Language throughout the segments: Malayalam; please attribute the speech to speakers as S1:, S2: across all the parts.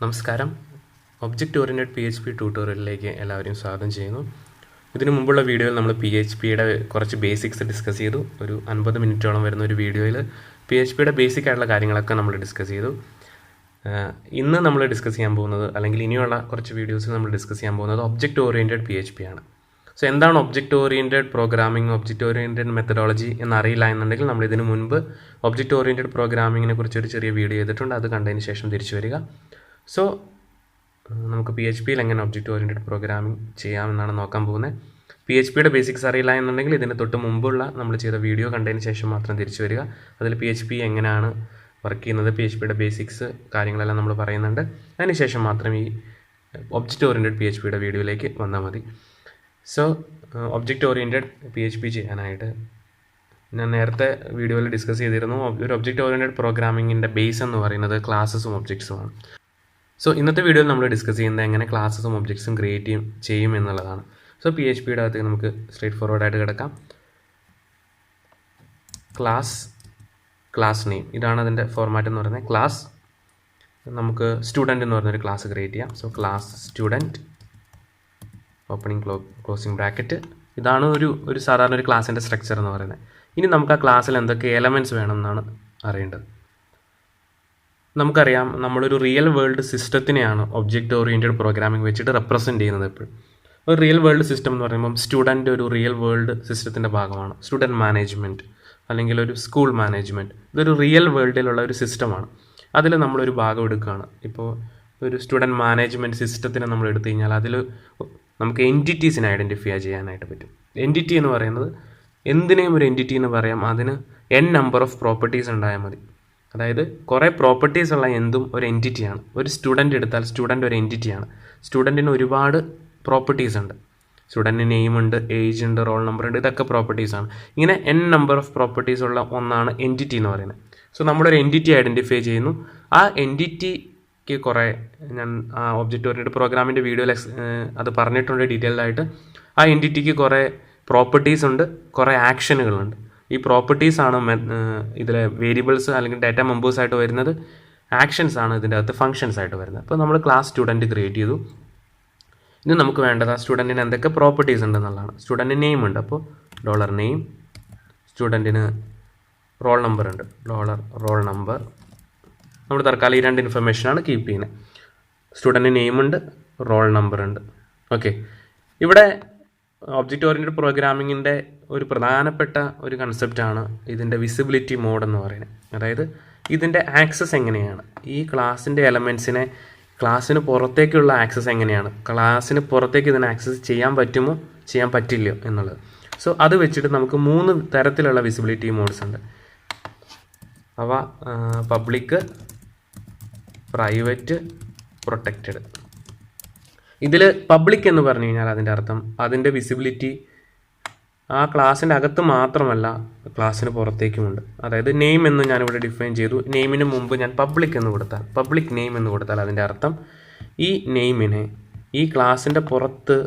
S1: നമസ്കാരം. ഒബ്ജക്റ്റ് ഓറിയൻറ്റഡ് PHP ട്യൂട്ടോറിയലിലേക്ക് എല്ലാവരെയും സ്വാഗതം ചെയ്യുന്നു. ഇതിനു മുമ്പുള്ള വീഡിയോയിൽ നമ്മൾ PHPയുടെ കുറച്ച് ബേസിക്സ് ഡിസ്കസ് ചെയ്തു. ഒരു 50 മിനിറ്റോളം വരുന്ന ഒരു വീഡിയോയിൽ PHPയുടെ ബേസിക് ആയിട്ടുള്ള കാര്യങ്ങളൊക്കെ നമ്മൾ ഡിസ്കസ് ചെയ്തു. ഇന്ന് നമ്മൾ ഡിസ്കസ് ചെയ്യാൻ പോകുന്നത്, അല്ലെങ്കിൽ ഇനിയുള്ള കുറച്ച് വീഡിയോസിൽ നമ്മൾ ഡിസ്കസ് ചെയ്യാൻ പോകുന്നത് ഒബ്ജക്റ്റ് ഓറിയൻറ്റഡ് PHP ആണ്. സോ എന്താണ് object oriented programming, object oriented methodology എന്നറിയില്ല എന്നുണ്ടെങ്കിൽ നമ്മൾ ഇതിനു മുൻപ് ഒബ്ജക്റ്റ് ഓറിയൻറ്റഡ് പ്രോഗ്രാമിങ്ങിനെ കുറിച്ച് ഒരു ചെറിയ വീഡിയോ ചെയ്തിട്ടുണ്ട്. അത് കണ്ടതിന് ശേഷം തിരിച്ചു വരിക. സോ നമുക്ക് PHPയിൽ എങ്ങനെ ഒബ്ജക്റ്റ് ഓറിയൻറ്റഡ് പ്രോഗ്രാമിംഗ് ചെയ്യാമെന്നാണ് നോക്കാൻ പോകുന്നത്. PHPയുടെ ബേസിക്സ് അറിയില്ല എന്നുണ്ടെങ്കിൽ ഇതിന് തൊട്ട് മുമ്പുള്ള നമ്മൾ ചെയ്ത വീഡിയോ കണ്ടതിന് ശേഷം മാത്രം തിരിച്ചു വരിക. അതിൽ PHP എങ്ങനെയാണ് വർക്ക് ചെയ്യുന്നത്, PHPയുടെ ബേസിക്സ് കാര്യങ്ങളെല്ലാം നമ്മൾ പറയുന്നുണ്ട്. അതിനുശേഷം മാത്രം ഈ ഒബ്ജക്റ്റ് ഓറിയൻറ്റഡ് PHPയുടെ വീഡിയോയിലേക്ക് വന്നാൽ മതി. സോ ഒബ്ജക്റ്റ് ഓറിയൻറ്റഡ് PHP ചെയ്യാനായിട്ട് ഞാൻ നേരത്തെ വീഡിയോയിൽ ഡിസ്കസ് ചെയ്തിരുന്നു. ഒരു ഒബ്ജക്റ്റ് ഓറിയൻറ്റഡ് പ്രോഗ്രാമിങ്ങിൻ്റെ ബേസ് എന്ന് പറയുന്നത് ക്ലാസ്സസും ഒബ്ജക്ട്സുമാണ്. സോ ഇന്നത്തെ വീഡിയോയിൽ നമ്മൾ ഡിസ്കസ് ചെയ്യുന്നത് എങ്ങനെ ക്ലാസ്സസും ഒബ്ജക്ട്സും ക്രിയേറ്റ് ചെയ്യും എന്നുള്ളതാണ്. സോ PHPയുടെ അകത്തേക്ക് നമുക്ക് സ്ട്രേറ്റ് ഫോർവേഡായിട്ട് കിടക്കാം. ക്ലാസ് നെയിം, ഇതാണ് അതിൻ്റെ ഫോർമാറ്റ് എന്ന് പറയുന്നത്. ക്ലാസ്, നമുക്ക് സ്റ്റുഡൻറ്റ് എന്ന് പറഞ്ഞൊരു ക്ലാസ് ക്രിയേറ്റ് ചെയ്യാം. So class student, opening closing bracket. ഇതാണ് ഒരു സാധാരണ ഒരു ക്ലാസ്സിൻ്റെ സ്ട്രക്ചർ എന്ന് പറയുന്നത്. ഇനി നമുക്ക് ആ ക്ലാസ്സിൽ എന്തൊക്കെ എലമെൻറ്റ്സ് വേണമെന്നാണ് അറിയേണ്ടത്. നമുക്കറിയാം, നമ്മളൊരു റിയൽ വേൾഡ് സിസ്റ്റത്തിനെയാണ് ഒബ്ജക്റ്റ് ഓറിയൻറ്റഡ് പ്രോഗ്രാമിംഗ് വെച്ചിട്ട് റെപ്രസെൻറ്റ് ചെയ്യുന്നത്. എപ്പോഴും ഒരു റിയൽ വേൾഡ് സിസ്റ്റം എന്ന് പറയുമ്പം സ്റ്റുഡൻറ്റ് ഒരു റിയൽ വേൾഡ് സിസ്റ്റത്തിൻ്റെ ഭാഗമാണ്. സ്റ്റുഡൻറ്റ് മാനേജ്മെൻറ്റ് അല്ലെങ്കിൽ ഒരു സ്കൂൾ മാനേജ്മെൻറ്റ്, ഇതൊരു റിയൽ വേൾഡിലുള്ള ഒരു സിസ്റ്റമാണ്. അതിൽ നമ്മളൊരു ഭാഗം എടുക്കുകയാണ്. ഇപ്പോൾ ഒരു സ്റ്റുഡൻറ്റ് മാനേജ്മെൻറ്റ് സിസ്റ്റത്തിനെ നമ്മൾ എടുത്തു കഴിഞ്ഞാൽ അതിൽ നമുക്ക് എൻറ്റിറ്റീസിനെ ഐഡൻറ്റിഫൈ ചെയ്യാനായിട്ട് പറ്റും. എൻറ്റിറ്റി എന്ന് പറയുന്നത് എന്തിനേയും ഒരു എൻറ്റിറ്റി എന്ന് പറയാം. അതിന് n നമ്പർ ഓഫ് പ്രോപ്പർട്ടീസ് ഉണ്ടായാൽ മതി. അതായത് കുറേ പ്രോപ്പർട്ടീസ് ഉള്ള എന്തും ഒരു എൻറ്റിറ്റിയാണ്. ഒരു സ്റ്റുഡൻറ്റ് എടുത്താൽ സ്റ്റുഡൻറ്റ് ഒരു എൻറ്റിറ്റിയാണ്. സ്റ്റുഡൻറ്റിന് ഒരുപാട് പ്രോപ്പർട്ടീസ് ഉണ്ട്. സ്റ്റുഡൻറ്റ് നെയിം ഉണ്ട്, ഏജ് ഉണ്ട്, റോൾ നമ്പർ ഉണ്ട്, ഇതൊക്കെ പ്രോപ്പർട്ടീസാണ്. ഇങ്ങനെ n നമ്പർ ഓഫ് പ്രോപ്പർട്ടീസ് ഉള്ള ഒന്നാണ് എൻറ്റിറ്റി എന്ന് പറയുന്നത്. സോ നമ്മളൊരു എൻറ്റിറ്റി ഐഡൻറ്റിഫൈ ചെയ്യുന്നു. ആ എൻറ്റിറ്റിക്ക് കുറേ, ഞാൻ ആ ഒബ്ജക്റ്റ് ഓറിയൻറ്റഡ് പ്രോഗ്രാമിൻ്റെ വീഡിയോയിൽ അത് പറഞ്ഞിട്ടുണ്ട് ഡീറ്റെയിൽഡ് ആയിട്ട്. ആ എൻറ്റിറ്റിക്ക് കുറേ പ്രോപ്പർട്ടീസ് ഉണ്ട്, കുറേ ആക്ഷനുകളുണ്ട്. ഈ പ്രോപ്പർട്ടീസാണ് ഇതിലെ വേരിയബിൾസ് അല്ലെങ്കിൽ ഡാറ്റ മെമ്പേഴ്സ് ആയിട്ട് വരുന്നത്. ആക്ഷൻസ് ആണ് ഇതിൻ്റെ അകത്ത് ഫങ്ഷൻസ് ആയിട്ട് വരുന്നത്. അപ്പോൾ നമ്മൾ ക്ലാസ് സ്റ്റുഡൻറ്റ് ക്രിയേറ്റ് ചെയ്തു. ഇനി നമുക്ക് വേണ്ടത് ആ സ്റ്റുഡൻറ്റിന് എന്തൊക്കെ പ്രോപ്പർട്ടീസ് ഉണ്ടെന്നുള്ളതാണ്. സ്റ്റുഡൻറ്റ് നെയിം ഉണ്ട്, അപ്പോൾ $നെയിം. സ്റ്റുഡൻറ്റിന് റോൾ നമ്പർ ഉണ്ട്, റോൾ നമ്പർ. നമ്മൾ തൽക്കാലം ഈ രണ്ട് ഇൻഫർമേഷനാണ് കീപ്പ് ചെയ്യുന്നത്. സ്റ്റുഡൻറ്റ് നെയിം ഉണ്ട്, റോൾ നമ്പർ ഉണ്ട്. ഓക്കെ, ഇവിടെ ഒബ്ജക്റ്റ് ഓറിയൻറ്റഡ് പ്രോഗ്രാമിങ്ങിൻ്റെ ഒരു പ്രധാനപ്പെട്ട ഒരു കൺസെപ്റ്റാണ് ഇതിൻ്റെ വിസിബിലിറ്റി മോഡ് എന്ന് പറയുന്നത്. അതായത് ഇതിൻ്റെ ആക്സസ് എങ്ങനെയാണ്, ഈ ക്ലാസ്സിൻ്റെ എലമെൻറ്റ്സിനെ ക്ലാസ്സിന് പുറത്തേക്കുള്ള ആക്സസ് എങ്ങനെയാണ്, ക്ലാസ്സിന് പുറത്തേക്ക് ഇതിനെ ആക്സസ് ചെയ്യാൻ പറ്റുമോ ചെയ്യാൻ പറ്റില്ലയോ എന്നുള്ളത്. സോ അത് വെച്ചിട്ട് നമുക്ക് 3 തരത്തിലുള്ള വിസിബിലിറ്റി മോഡ്സ് ഉണ്ട്. അവ പബ്ലിക്, പ്രൈവറ്റ്, പ്രൊട്ടക്റ്റഡ്. ഇതിൽ പബ്ലിക് എന്ന് പറഞ്ഞു കഴിഞ്ഞാൽ അതിൻ്റെ അർത്ഥം അതിൻ്റെ വിസിബിലിറ്റി ആ ക്ലാസ്സിൻ്റെ അകത്ത് മാത്രമല്ല, ക്ലാസ്സിന് പുറത്തേക്കുമുണ്ട്. അതായത് നെയിം എന്ന് ഞാനിവിടെ ഡിഫൈൻ ചെയ്തു. നെയിമിന് മുമ്പ് ഞാൻ പബ്ലിക് എന്ന് കൊടുത്താൽ, പബ്ലിക് നെയിം എന്ന് കൊടുത്താൽ അതിൻ്റെ അർത്ഥം ഈ നെയിമിനെ ഈ ക്ലാസ്സിൻ്റെ പുറത്ത്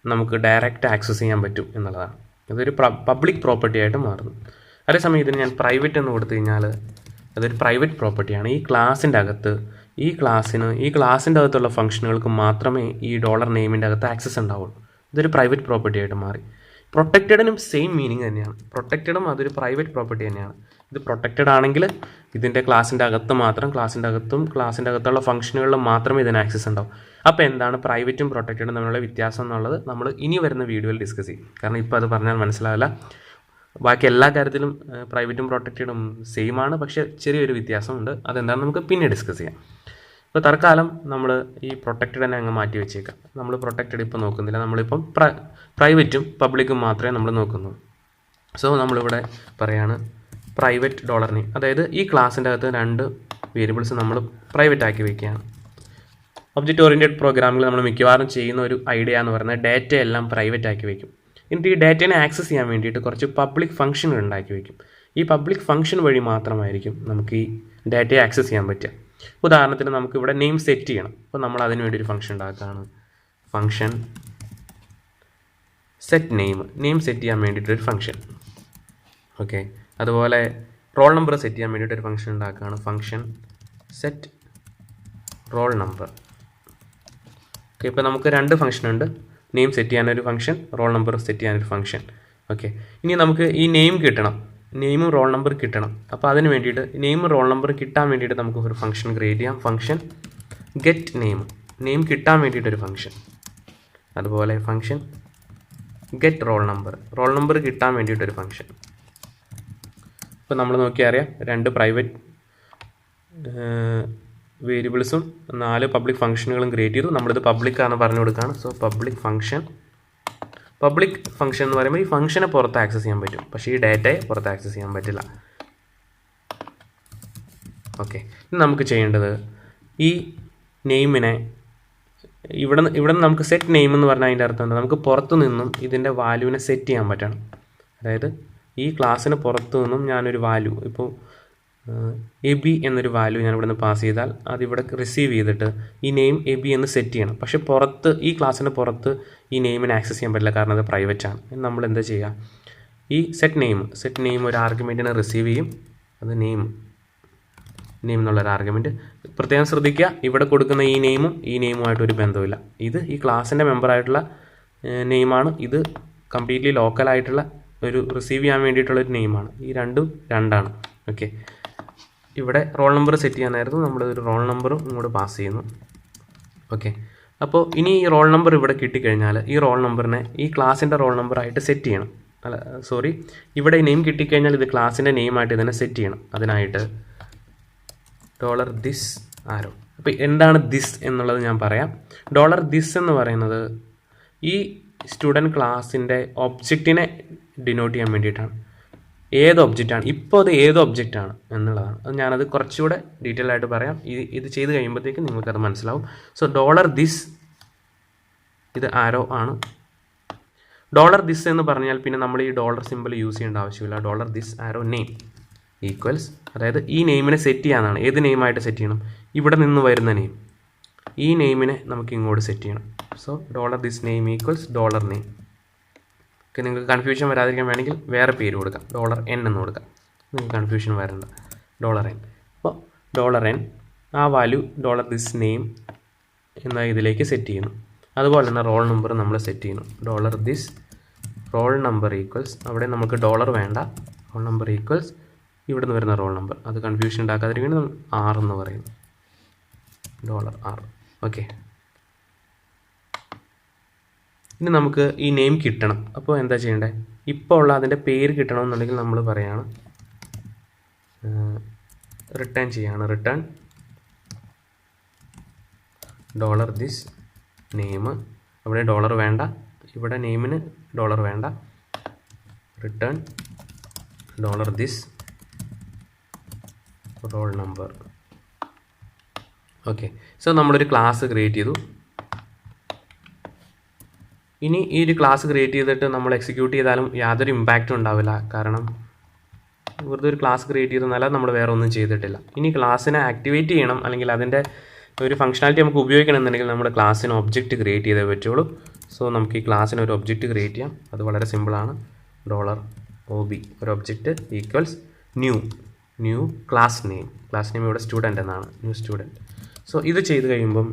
S1: നമുക്ക് ഡയറക്റ്റ് ആക്സസ് ചെയ്യാൻ പറ്റും എന്നുള്ളതാണ്. അതൊരു പബ്ലിക് പ്രോപ്പർട്ടി ആയിട്ട് മാറുന്നു. അതേസമയം ഇതിന് ഞാൻ പ്രൈവറ്റ് എന്ന് കൊടുത്തു കഴിഞ്ഞാൽ അതൊരു പ്രൈവറ്റ് പ്രോപ്പർട്ടിയാണ്. ഈ ക്ലാസ്സിൻ്റെ അകത്ത് ഈ ക്ലാസ്സിൻ്റെ അകത്തുള്ള ഫംഗ്ഷനുകൾക്ക് മാത്രമേ ഈ $നെയിമിൻ്റെ അകത്ത് ആക്സസ് ഉണ്ടാവുള്ളൂ. ഇതൊരു പ്രൈവറ്റ് പ്രോപ്പർട്ടി ആയിട്ട് മാറി. പ്രൊട്ടക്റ്റഡിനും സെയിം മീനിങ് തന്നെയാണ്. പ്രൊട്ടക്റ്റഡും അതൊരു പ്രൈവറ്റ് പ്രോപ്പർട്ടി തന്നെയാണ്. ഇത് പ്രൊട്ടക്റ്റഡ് ആണെങ്കിൽ ഇതിൻ്റെ ക്ലാസ്സിൻ്റെ അകത്ത് മാത്രം, ക്ലാസ്സിൻ്റെ അകത്തുള്ള ഫംഗ്ഷനുകളിൽ മാത്രമേ ഇതിന് ആക്സസ് ഉണ്ടാവും. അപ്പോൾ എന്താണ് പ്രൈവറ്റും പ്രൊട്ടക്റ്റഡും തമ്മിലുള്ള വ്യത്യാസം എന്നുള്ളത് നമ്മൾ ഇനി വരുന്ന വീഡിയോയിൽ ഡിസ്കസ് ചെയ്യും. കാരണം ഇപ്പോൾ അത് പറഞ്ഞാൽ മനസ്സിലാവില്ല. ബാക്കി എല്ലാ കാര്യത്തിലും പ്രൈവറ്റും പ്രൊട്ടക്റ്റഡും സെയിം ആണ്, പക്ഷേ ചെറിയൊരു വ്യത്യാസമുണ്ട്. അതെന്താണെന്ന് നമുക്ക് പിന്നെ ഡിസ്കസ് ചെയ്യാം. ഇപ്പോൾ തൽക്കാലം നമ്മൾ ഈ പ്രൊട്ടക്റ്റഡിനെ അങ്ങ് മാറ്റി വെച്ചേക്കാം. നമ്മൾ പ്രൊട്ടക്റ്റഡ് ഇപ്പോൾ നോക്കുന്നില്ല. നമ്മളിപ്പം പ്രൈവറ്റും പബ്ലിക്കും മാത്രമേ നമ്മൾ നോക്കുന്നുള്ളൂ. സോ നമ്മളിവിടെ പറയാണ് പ്രൈവറ്റ് $നെയിം. അതായത് ഈ ക്ലാസ്സിൻ്റെ അകത്ത് 2 വേരിയബിൾസ് നമ്മൾ പ്രൈവറ്റ് ആക്കി വയ്ക്കുകയാണ്. ഒബ്ജക്റ്റ് ഓറിയൻറ്റഡ് പ്രോഗ്രാമിൽ നമ്മൾ മിക്കവാറും ചെയ്യുന്ന ഒരു ഐഡിയ എന്ന് പറയുന്നത് ഡാറ്റ എല്ലാം പ്രൈവറ്റ് ആക്കി വയ്ക്കും. എന്നിട്ട് ഈ ഡാറ്റേനെ ആക്സസ് ചെയ്യാൻ വേണ്ടിയിട്ട് കുറച്ച് പബ്ലിക് ഫംഗ്ഷനുകൾ ഉണ്ടാക്കി വയ്ക്കും. ഈ പബ്ലിക് ഫംഗ്ഷൻ വഴി മാത്രമായിരിക്കും നമുക്ക് ഈ ഡാറ്റയെ ആക്സസ് ചെയ്യാൻ പറ്റുക. ഉദാഹരണത്തിന് നമുക്കിവിടെ നെയിം സെറ്റ് ചെയ്യണം. അപ്പോൾ നമ്മൾ അതിന് വേണ്ടി ഒരു ഫംഗ്ഷൻ ഉണ്ടാക്കുകയാണ്. ഫംഗ്ഷൻ സെറ്റ് നെയിം സെറ്റ് ചെയ്യാൻ വേണ്ടിയിട്ടൊരു ഫംഗ്ഷൻ. ഓക്കെ, അതുപോലെ റോൾ നമ്പർ സെറ്റ് ചെയ്യാൻ വേണ്ടിയിട്ടൊരു ഫംഗ്ഷൻ ഉണ്ടാക്കുകയാണ്. Function set roll number. Okay, ഇപ്പോൾ നമുക്ക് രണ്ട് ഫംഗ്ഷൻ ഉണ്ട്. നെയിം സെറ്റ് ചെയ്യാനൊരു ഫംഗ്ഷൻ, റോൾ നമ്പർ സെറ്റ് ചെയ്യാനൊരു ഫംഗ്ഷൻ. ഓക്കെ, ഇനി നമുക്ക് ഈ നെയിം കിട്ടണം, നെയിമും റോൾ നമ്പർ കിട്ടണം. അപ്പോൾ അതിന് വേണ്ടിയിട്ട് നെയിമും റോൾ നമ്പർ കിട്ടാൻ വേണ്ടിയിട്ട് നമുക്ക് ഒരു ഫംഗ്ഷൻ ക്രിയേറ്റ് ചെയ്യാം. ഫംഗ്ഷൻ ഗെറ്റ് നെയിം കിട്ടാൻ വേണ്ടിയിട്ടൊരു ഫംഗ്ഷൻ. അതുപോലെ ഫംഗ്ഷൻ ഗെറ്റ് റോൾ നമ്പർ കിട്ടാൻ വേണ്ടിയിട്ടൊരു ഫംഗ്ഷൻ. ഇപ്പോൾ നമ്മൾ നോക്കിയാൽ അറിയാം, 2 പ്രൈവറ്റ് വേരിയബിൾസും 4 പബ്ലിക് ഫംഗ്ഷനുകളും ക്രിയേറ്റ് ചെയ്തു. നമ്മളിത് പബ്ലിക്കാണ് പറഞ്ഞു കൊടുക്കുകയാണ്. സോ പബ്ലിക് ഫംഗ്ഷൻ എന്ന് പറയുമ്പോൾ ഈ ഫംഗ്ഷനെ പുറത്ത് ആക്സസ് ചെയ്യാൻ പറ്റും, പക്ഷേ ഈ ഡാറ്റയെ പുറത്ത് ആക്സസ് ചെയ്യാൻ പറ്റില്ല. ഓക്കെ, ഇനി നമുക്ക് ചെയ്യേണ്ടത് ഈ നെയിമിനെ ഇവിടെ നമുക്ക് സെറ്റ് നെയിം എന്ന് പറഞ്ഞാൽ അതിൻ്റെ അർത്ഥം എന്താ, നമുക്ക് പുറത്തു നിന്നും ഇതിൻ്റെ വാല്യൂവിനെ സെറ്റ് ചെയ്യാൻ പറ്റണം. അതായത് ഈ ക്ലാസ്സിന് പുറത്തു നിന്നും ഞാനൊരു വാല്യൂ, ഇപ്പോൾ എബി എന്നൊരു വാല്യൂ ഞാൻ ഇവിടെ നിന്ന് പാസ് ചെയ്താൽ അതിവിടെ റിസീവ് ചെയ്തിട്ട് ഈ നെയിം എബി എന്ന് സെറ്റ് ചെയ്യണം. പക്ഷേ പുറത്ത്, ഈ ക്ലാസ്സിന് പുറത്ത് ഈ നെയിമിനെ ആക്സസ് ചെയ്യാൻ പറ്റില്ല, കാരണം അത് പ്രൈവറ്റ് ആണ്. നമ്മൾ എന്താ ചെയ്യുക, ഈ സെറ്റ് നെയിം ഒരു ആർഗ്യുമെൻറ്റിനെ റിസീവ് ചെയ്യും. അത് നെയിം എന്നുള്ളൊരു ആർഗ്യുമെൻറ്റ്. പ്രത്യേകം ശ്രദ്ധിക്കുക, ഇവിടെ കൊടുക്കുന്ന ഈ നെയിമുമായിട്ട് ഒരു ബന്ധമില്ല. ഇത് ഈ ക്ലാസ്സിൻ്റെ മെമ്പറായിട്ടുള്ള നെയിമാണ്. ഇത് കംപ്ലീറ്റ്ലി ലോക്കലായിട്ടുള്ള ഒരു റിസീവ് ചെയ്യാൻ വേണ്ടിയിട്ടുള്ളൊരു നെയിമാണ്. ഈ രണ്ടാണ്. ഓക്കെ, ഇവിടെ റോൾ നമ്പർ സെറ്റ് ചെയ്യാനായിരുന്നു, നമ്മളൊരു റോൾ നമ്പറും ഇങ്ങോട്ട് പാസ് ചെയ്യുന്നു. ഓക്കെ, അപ്പോൾ ഇനി ഈ റോൾ നമ്പർ ഇവിടെ കിട്ടിക്കഴിഞ്ഞാൽ ഈ റോൾ നമ്പറിനെ ഈ ക്ലാസ്സിൻ്റെ റോൾ നമ്പറായിട്ട് സെറ്റ് ചെയ്യണം. ഇവിടെ നെയിം കിട്ടിക്കഴിഞ്ഞാൽ ഇത് ക്ലാസ്സിൻ്റെ നെയിമായിട്ട് ഇതിനെ സെറ്റ് ചെയ്യണം. അതിനായിട്ട് $this ആരോ. അപ്പോൾ എന്താണ് ദിസ് എന്നുള്ളത് ഞാൻ പറയാം. $this എന്ന് പറയുന്നത് ഈ സ്റ്റുഡൻറ്റ് ക്ലാസ്സിൻ്റെ ഒബ്ജക്റ്റിനെ ഡിനോട്ട് ചെയ്യാൻ വേണ്ടിയിട്ടാണ്. ഏത് ഒബ്ജക്റ്റാണ്, ഇപ്പോൾ അത് ഏത് ഒബ്ജക്റ്റാണ് എന്നുള്ളതാണ്. അത് ഞാനത് കുറച്ചുകൂടെ ഡീറ്റെയിൽ ആയിട്ട് പറയാം. ഇത് ചെയ്ത് കഴിയുമ്പോഴത്തേക്കും നിങ്ങൾക്കത് മനസ്സിലാവും. സോ $this ഇത് ആരോ ആണ്. $this എന്ന് പറഞ്ഞാൽ പിന്നെ നമ്മൾ ഈ ഡോളർ സിമ്പിൾ യൂസ് ചെയ്യേണ്ട ആവശ്യമില്ല. $this ആരോ നെയിം ഈക്വൽസ്, അതായത് ഈ നെയിമിനെ സെറ്റ് ചെയ്യാനാണ്. ഏത് നെയിമായിട്ട് സെറ്റ് ചെയ്യണം, ഇവിടെ നിന്ന് വരുന്ന നെയിം, ഈ നെയിമിനെ നമുക്ക് ഇങ്ങോട്ട് സെറ്റ് ചെയ്യണം. So $this name equals $name. Okay, നിങ്ങൾക്ക് കൺഫ്യൂഷൻ വരാതിരിക്കാൻ വേണമെങ്കിൽ വേറെ പേര് കൊടുക്കാം, $n എന്ന് കൊടുക്കാം. നിങ്ങൾക്ക് കൺഫ്യൂഷൻ വരണ്ട. $n. അപ്പോൾ $n ആ വാല്യൂ $this നെയിം എന്ന ഇതിലേക്ക് സെറ്റ് ചെയ്യുന്നു. അതുപോലെ തന്നെ റോൾ നമ്പർ നമ്മൾ സെറ്റ് ചെയ്യുന്നു. $this റോൾ നമ്പർ ഈക്വൽസ്, അവിടെ നമുക്ക് ഡോളർ വേണ്ട, റോൾ നമ്പർ ഈക്വൽസ് ഇവിടെ നിന്ന് വരുന്ന റോൾ നമ്പർ. അത് കൺഫ്യൂഷൻ ഉണ്ടാക്കാതിരിക്കാൻ നമ്മൾ R എന്ന് പറയുന്നു. $R. ഓക്കെ, ഇനി നമുക്ക് ഈ നെയിം കിട്ടണം. അപ്പോൾ എന്താ ചെയ്യേണ്ടത്, ഇപ്പോൾ ഉള്ള അതിൻ്റെ പേര് കിട്ടണമെന്നുണ്ടെങ്കിൽ നമ്മൾ പറയാണ് റിട്ടേൺ ചെയ്യാണ്. റിട്ടേൺ $this നെയിം, അവിടെ ഡോളർ വേണ്ട, ഇവിടെ നെയിമിന് ഡോളർ വേണ്ട. Return $this roll number. Okay, so നമ്മളൊരു ക്ലാസ് ക്രിയേറ്റ് ചെയ്തു. ഇനി ഈ ഒരു ക്ലാസ് ക്രിയേറ്റ് ചെയ്തിട്ട് നമ്മൾ എക്സിക്യൂട്ട് ചെയ്താലും യാതൊരു ഇമ്പാക്റ്റും ഉണ്ടാവില്ല, കാരണം വെറുതെ ഒരു ക്ലാസ് ക്രിയേറ്റ് ചെയ്തെന്നല്ല, നമ്മൾ വേറെ ഒന്നും ചെയ്തിട്ടില്ല. ഇനി ക്ലാസ്സിനെ ആക്ടിവേറ്റ് ചെയ്യണം, അല്ലെങ്കിൽ അതിൻ്റെ ഒരു ഫംഗ്ഷനാലിറ്റി നമുക്ക് ഉപയോഗിക്കണമെന്നുണ്ടെങ്കിൽ നമ്മുടെ ക്ലാസ്സിന് ഒബ്ജക്റ്റ് ക്രിയേറ്റ് ചെയ്തേ പറ്റുള്ളൂ. സോ നമുക്ക് ഈ ക്ലാസ്സിന് ഒരു ഒബ്ജക്റ്റ് ക്രിയേറ്റ് ചെയ്യാം. അത് വളരെ സിമ്പിളാണ്. $OB ഒരു object equals new class name ഇവിടെ സ്റ്റുഡൻറ്റ് എന്നാണ്, ന്യൂ സ്റ്റുഡൻറ്റ്. സോ ഇത് ചെയ്ത് കഴിയുമ്പം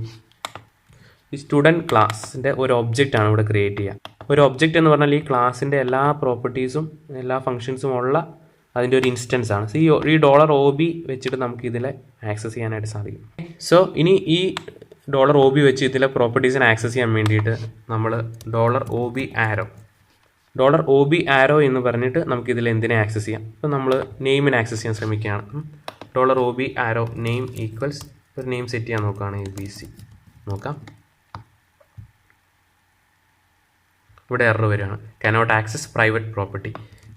S1: ഈ സ്റ്റുഡൻറ്റ് ക്ലാസ്സിൻ്റെ ഒരു ഒബ്ജക്റ്റാണ് ഇവിടെ ക്രിയേറ്റ് ചെയ്യുക. ഒരു ഒബ്ജക്റ്റ് എന്ന് പറഞ്ഞാൽ ഈ ക്ലാസ്സിൻ്റെ എല്ലാ പ്രോപ്പർട്ടീസും എല്ലാ ഫംഗ്ഷൻസും ഉള്ള അതിൻ്റെ ഒരു ഇൻസ്റ്റൻസ് ആണ്. ഈ $OB വെച്ചിട്ട് നമുക്ക് ഇതിലെ ആക്സസ് ചെയ്യാനായിട്ട് സാധിക്കും. സോ ഇനി ഈ $OB വെച്ച് ഇതിലെ പ്രോപ്പർട്ടീസിനെ ആക്സസ് ചെയ്യാൻ വേണ്ടിയിട്ട് നമ്മൾ $OB ആരോ എന്ന് പറഞ്ഞിട്ട് നമുക്കിതിൽ എന്തിനെ ആക്സസ് ചെയ്യാം. ഇപ്പോൾ നമ്മൾ നെയിമിനെ ആക്സസ് ചെയ്യാൻ ശ്രമിക്കുകയാണ്. $OB ആരോ നെയിം ഈക്വൽസ് ഒരു നെയിം സെറ്റ് ചെയ്യാൻ നോക്കുകയാണ്. ABC നോക്കാം, ഇവിടെ എറർ വരികയാണ്. Cannot access private property.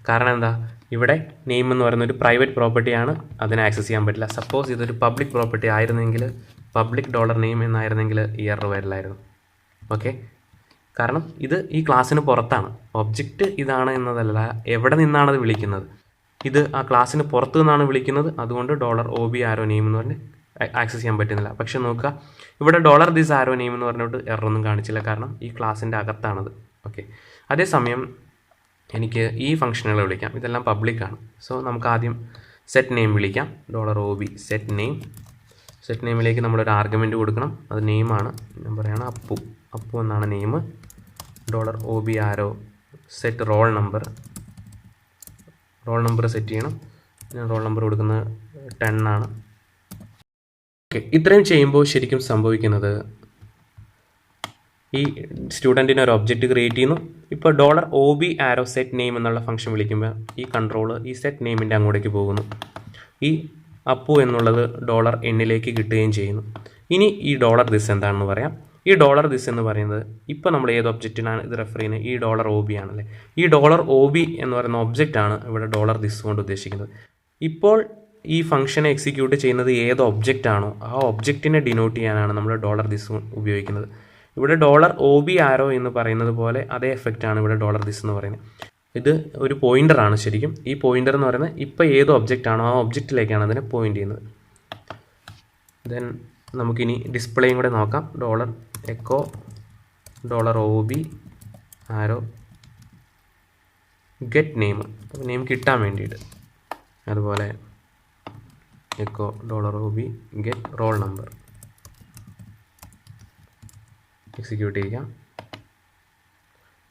S1: കാരണം എന്താ, ഇവിടെ നെയിം എന്ന് പറയുന്ന ഒരു പ്രൈവറ്റ് പ്രോപ്പർട്ടിയാണ്, അതിനെ ആക്സസ് ചെയ്യാൻ പറ്റില്ല. സപ്പോസ് ഇതൊരു പബ്ലിക് പ്രോപ്പർട്ടി ആയിരുന്നെങ്കിൽ, പബ്ലിക് $name എന്നായിരുന്നെങ്കിൽ ഈ എറർ വരില്ലായിരുന്നു. ഓക്കെ, കാരണം ഇത് ഈ ക്ലാസ്സിന് പുറത്താണ്. ഒബ്ജക്റ്റ് ഇതാണ് എന്നതല്ല, എവിടെ നിന്നാണ് അത് വിളിക്കുന്നത്, ഇത് ആ ക്ലാസ്സിന് പുറത്തു നിന്നാണ് വിളിക്കുന്നത്. അതുകൊണ്ട് $OB ആരോ നെയിം എന്ന് പറഞ്ഞ് ആക്സസ് ചെയ്യാൻ പറ്റുന്നില്ല. പക്ഷെ നോക്കുക, ഇവിടെ $this ആരോ നെയിം എന്ന് പറഞ്ഞിട്ട് എററൊന്നും കാണിച്ചില്ല, കാരണം ഈ ക്ലാസ്സിൻ്റെ അകത്താണത്. ഓക്കെ, അതേസമയം എനിക്ക് ഈ ഫംഗ്ഷനുകളെ വിളിക്കാം, ഇതെല്ലാം പബ്ലിക്കാണ്. സോ നമുക്ക് ആദ്യം സെറ്റ് നെയിം വിളിക്കാം. $OB set name. സെറ്റ് നെയിമിലേക്ക് നമ്മളൊരു ആർഗ്യുമെൻറ്റ് കൊടുക്കണം. അത് നെയിമാണ്, ഞാൻ പറയുകയാണ് അപ്പു എന്നാണ് നെയിം. $OB ആരോ സെറ്റ് റോൾ നമ്പർ സെറ്റ് ചെയ്യണം. ഞാൻ റോൾ നമ്പർ കൊടുക്കുന്നത് 10 ആണ്. ഓക്കെ, ഇത്രയും ചെയ്യുമ്പോൾ ശരിക്കും സംഭവിക്കുന്നത് ഈ സ്റ്റുഡൻറ്റിന് ഒരു ഒബ്ജക്റ്റ് ക്രിയേറ്റ് ചെയ്യുന്നു. ഇപ്പോൾ $OB ആരോ സെറ്റ് നെയിം എന്നുള്ള ഫംഗ്ഷൻ വിളിക്കുമ്പോൾ ഈ കൺട്രോൾ ഈ സെറ്റ് നെയിമിൻ്റെ അങ്ങോട്ടേക്ക് പോകുന്നു. ഈ അപ്പു എന്നുള്ളത് $N കിട്ടുകയും ചെയ്യുന്നു. ഇനി ഈ $this എന്താണെന്ന് പറയാം. ഈ $this എന്ന് പറയുന്നത് ഇപ്പോൾ നമ്മൾ ഏത് ഒബ്ജക്റ്റിനാണ് ഇത് റെഫർ ചെയ്യുന്നത്? ഈ $OB ആണല്ലേ. ഈ $OB എന്ന് പറയുന്ന ഒബ്ജക്റ്റാണ് ഇവിടെ $this കൊണ്ട് ഉദ്ദേശിക്കുന്നത്. ഇപ്പോൾ ഈ ഫംഗ്ഷനെ എക്സിക്യൂട്ട് ചെയ്യുന്നത് ഏത് ഒബ്ജക്റ്റ് ആണോ ആ ഒബ്ജക്റ്റിനെ ഡിനോട്ട് ചെയ്യാനാണ് നമ്മൾ $this ഉപയോഗിക്കുന്നത്. ഇവിടെ $OB ആരോ എന്ന് പറയുന്നത് പോലെ അതേ എഫക്റ്റാണ് ഇവിടെ $this എന്ന് പറയുന്നത്. ഇത് ഒരു പോയിൻ്ററാണ് ശരിക്കും. ഈ പോയിൻ്റർ എന്ന് പറയുന്നത് ഇപ്പോൾ ഏത് ഒബ്ജക്റ്റ് ആണോ ആ ഒബ്ജക്റ്റിലേക്കാണ് അതിനെ പോയിൻ്റ് ചെയ്യുന്നത്. ദെൻ നമുക്കിനി ഡിസ്പ്ലേയും കൂടെ നോക്കാം. $echo $OB ആരോ ഗെറ്റ് നെയിം, നെയിം കിട്ടാൻ വേണ്ടിയിട്ട്. അതുപോലെ echo $OB get roll number execute ചെയ്യാം.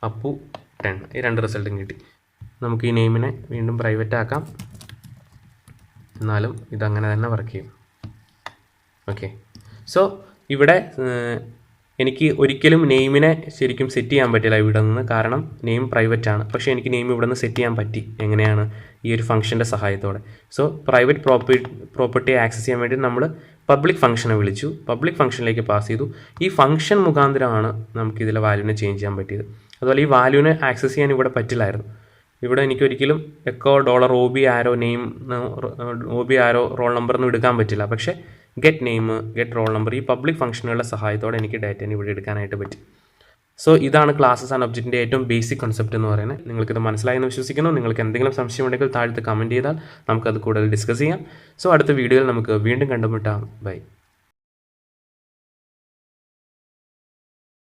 S1: അപ്പു 10, ഈ 2 റിസൾട്ടും കിട്ടി. നമുക്ക് ഈ നെയിമിനെ വീണ്ടും പ്രൈവറ്റ് ആക്കാം, എന്നാലും ഇതങ്ങനെ തന്നെ വർക്ക് ചെയ്യും. ഓക്കെ, സോ ഇവിടെ എനിക്ക് ഒരിക്കലും നെയിമിനെ ശരിക്കും സെറ്റ് ചെയ്യാൻ പറ്റില്ല ഇവിടെ നിന്ന്, കാരണം നെയിം പ്രൈവറ്റ് ആണ്. പക്ഷേ എനിക്ക് നെയിം ഇവിടെ നിന്ന് സെറ്റ് ചെയ്യാൻ പറ്റി. എങ്ങനെയാണ്? ഈ ഒരു ഫംഗ്ഷൻ്റെ സഹായത്തോടെ. സോ പ്രൈവറ്റ് പ്രോപ്പർട്ടി ആക്സസ് ചെയ്യാൻ വേണ്ടി നമ്മൾ പബ്ലിക് ഫംഗ്ഷനെ വിളിച്ചു, പബ്ലിക് ഫംഗ്ഷനിലേക്ക് പാസ് ചെയ്തു. ഈ ഫംഗ്ഷൻ മുഖാന്തരമാണ് നമുക്ക് ഇതിലെ വാല്യൂവിനെ ചേഞ്ച് ചെയ്യാൻ പറ്റിയത്. അതുപോലെ ഈ വാല്യൂവിനെ ആക്സസ് ചെയ്യാൻ ഇവിടെ പറ്റില്ലായിരുന്നു. ഇവിടെ എനിക്കൊരിക്കലും echo $OB ആരോ നെയിം OB ആരോ റോൾ നമ്പർ ഒന്നും എടുക്കാൻ പറ്റില്ല. പക്ഷേ get name get roll number ഈ പബ്ലിക് ഫംഗ്ഷനുകളുടെ സഹായത്തോടെ എനിക്ക് ഡാറ്റേനെ ഇവിടെ എടുക്കാനായിട്ട് പറ്റി. സോ ഇതാണ് ക്ലാസസ് ആൻഡ് ഒബ്ജക്റ്റിൻ്റെ ഏറ്റവും ബേസിക് കോൺസെപ്റ്റ് എന്ന് പറയുന്നത്. നിങ്ങൾക്കിത് മനസ്സിലായെന്ന് വിശ്വസിക്കുന്നു. നിങ്ങൾക്ക് എന്തെങ്കിലും സംശയമുണ്ടെങ്കിൽ താഴത്ത് കമൻറ്റ് ചെയ്താൽ നമുക്കത് കൂടുതൽ ഡിസ്കസ് ചെയ്യാം. സോ അടുത്ത വീഡിയോയിൽ നമുക്ക് വീണ്ടും കണ്ടുമുട്ടാം. ബൈ.